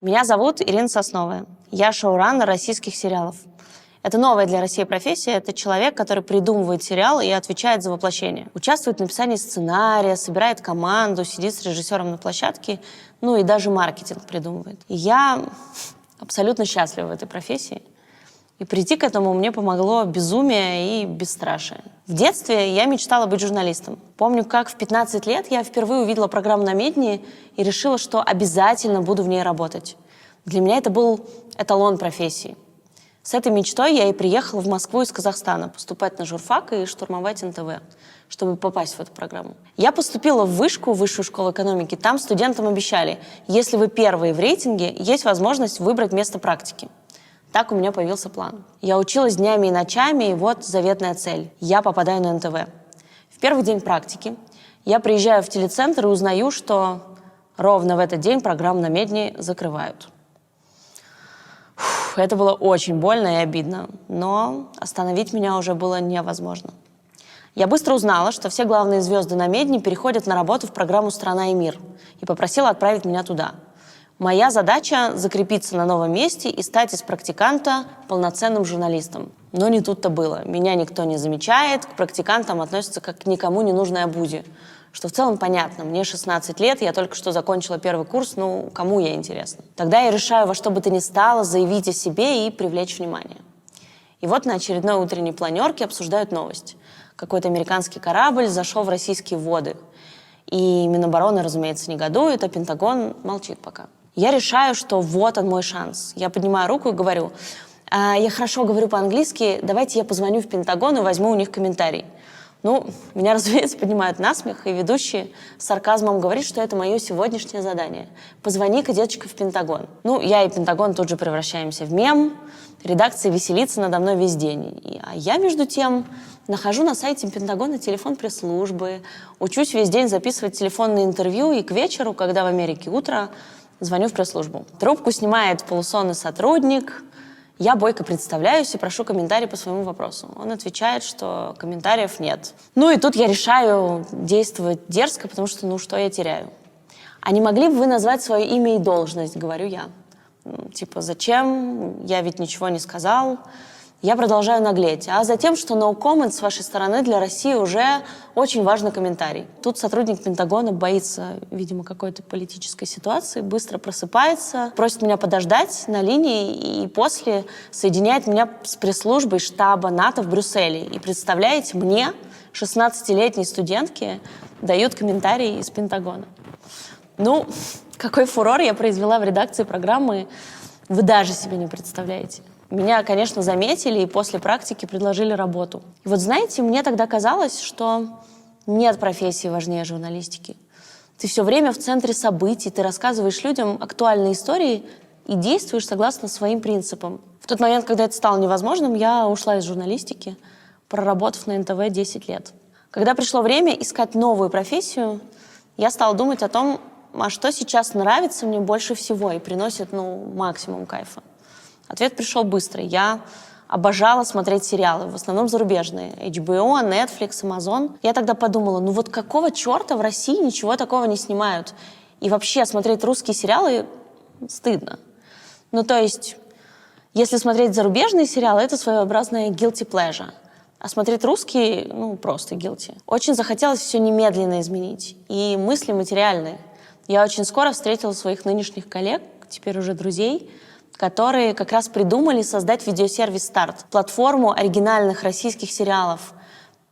Меня зовут Ирина Сосновая. Я шоураннер российских сериалов. Это новая для России профессия. Это человек, который придумывает сериал и отвечает за воплощение. Участвует в написании сценария, собирает команду, сидит с режиссером на площадке, ну и даже маркетинг придумывает. И я абсолютно счастлива в этой профессии. И прийти к этому мне помогло безумие и бесстрашие. В детстве я мечтала быть журналистом. Помню, как в 15 лет я впервые увидела программу на Медне и решила, что обязательно буду в ней работать. Для меня это был эталон профессии. С этой мечтой я и приехала в Москву из Казахстана поступать на журфак и штурмовать НТВ, чтобы попасть в эту программу. Я поступила в вышку, высшую школу экономики. Там студентам обещали, если вы первые в рейтинге, есть возможность выбрать место практики. Так у меня появился план. Я училась днями и ночами, и вот заветная цель. Я попадаю на НТВ. В первый день практики я приезжаю в телецентр и узнаю, что ровно в этот день программу на Медне закрывают. Это было очень больно и обидно, но остановить меня уже было невозможно. Я быстро узнала, что все главные звезды на Медне переходят на работу в программу «Страна и мир» и попросила отправить меня туда. Моя задача — закрепиться на новом месте и стать из практиканта полноценным журналистом. Но не тут-то было. Меня никто не замечает, к практикантам относятся как к никому не нужной обузе. Что в целом понятно. Мне 16 лет, я только что закончила первый курс, ну, кому я интересна? Тогда я решаю во что бы то ни стало заявить о себе и привлечь внимание. И вот на очередной утренней планерке обсуждают новость. Какой-то американский корабль зашел в российские воды. И Минобороны, разумеется, негодует, а Пентагон молчит пока. Я решаю, что вот он мой шанс. Я поднимаю руку и говорю: я хорошо говорю по-английски, давайте я позвоню в Пентагон и возьму у них комментарий. Ну, меня, разумеется, поднимают на смех, и ведущий с сарказмом говорит, что это мое сегодняшнее задание. Позвони-ка, деточка, в Пентагон. Ну, я и Пентагон тут же превращаемся в мем. Редакция веселится надо мной весь день. А я, между тем, нахожу на сайте Пентагона телефон пресс-службы, учусь весь день записывать телефонные интервью, и к вечеру, когда в Америке утро, звоню в пресс-службу. Трубку снимает полусонный сотрудник. Я бойко представляюсь и прошу комментарий по своему вопросу. Он отвечает, что комментариев нет. Ну и тут я решаю действовать дерзко, потому что, ну, что я теряю? А не могли бы вы назвать свое имя и должность, говорю я. Типа, зачем? Я ведь ничего не сказал. Я продолжаю наглеть. А затем, что no comment с вашей стороны для России уже очень важный комментарий. Тут сотрудник Пентагона боится, видимо, какой-то политической ситуации, быстро просыпается, просит меня подождать на линии и после соединяет меня с пресс-службой штаба НАТО в Брюсселе. И представляете, мне, 16-летней студентке, дают комментарий из Пентагона. Ну, какой фурор я произвела в редакции программы, вы даже себе не представляете. Меня, конечно, заметили и после практики предложили работу. И вот знаете, мне тогда казалось, что нет профессии важнее журналистики. Ты все время в центре событий, ты рассказываешь людям актуальные истории и действуешь согласно своим принципам. В тот момент, когда это стало невозможным, я ушла из журналистики, проработав на НТВ 10 лет. Когда пришло время искать новую профессию, я стала думать о том, а что сейчас нравится мне больше всего и приносит, максимум кайфа. Ответ пришел быстро. Я обожала смотреть сериалы, в основном зарубежные. HBO, Netflix, Amazon. Я тогда подумала, вот какого черта в России ничего такого не снимают? И вообще смотреть русские сериалы стыдно. То есть, если смотреть зарубежные сериалы, это своеобразная guilty pleasure. А смотреть русские, просто guilty. Очень захотелось все немедленно изменить. И мысли материальные. Я очень скоро встретила своих нынешних коллег, теперь уже друзей, которые как раз придумали создать видеосервис «Старт», платформу оригинальных российских сериалов.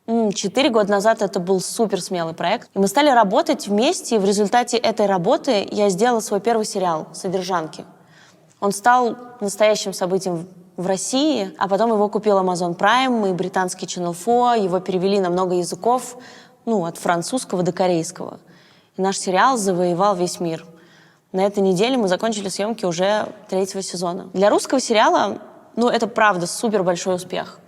4 года назад это был супер смелый проект. И мы стали работать вместе, и в результате этой работы я сделала свой первый сериал «Содержанки». Он стал настоящим событием в России, а потом его купил Amazon Prime и британский Channel 4, его перевели на много языков, от французского до корейского. И наш сериал завоевал весь мир. На этой неделе мы закончили съемки уже 3-го сезона. Для русского сериала, это правда супер большой успех.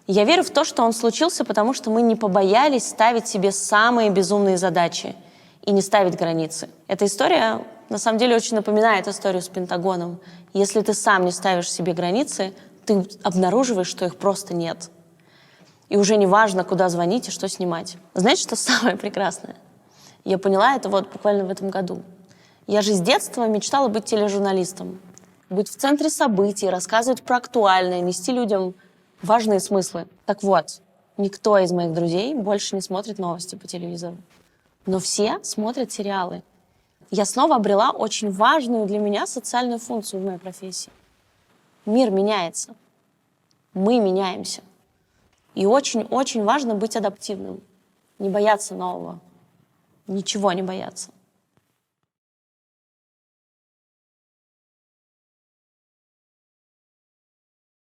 Я верю в то, что он случился, потому что мы не побоялись ставить себе самые безумные задачи и не ставить границы. Эта история, на самом деле, очень напоминает историю с Пентагоном. Если ты сам не ставишь себе границы, ты обнаруживаешь, что их просто нет. И уже не важно, куда звонить и что снимать. Знаете, что самое прекрасное? Я поняла это буквально в этом году. Я же с детства мечтала быть тележурналистом. Быть в центре событий, рассказывать про актуальное, нести людям важные смыслы. Так вот, никто из моих друзей больше не смотрит новости по телевизору. Но все смотрят сериалы. Я снова обрела очень важную для меня социальную функцию в моей профессии. Мир меняется. Мы меняемся. И очень-очень важно быть адаптивным. Не бояться нового. Ничего не бояться.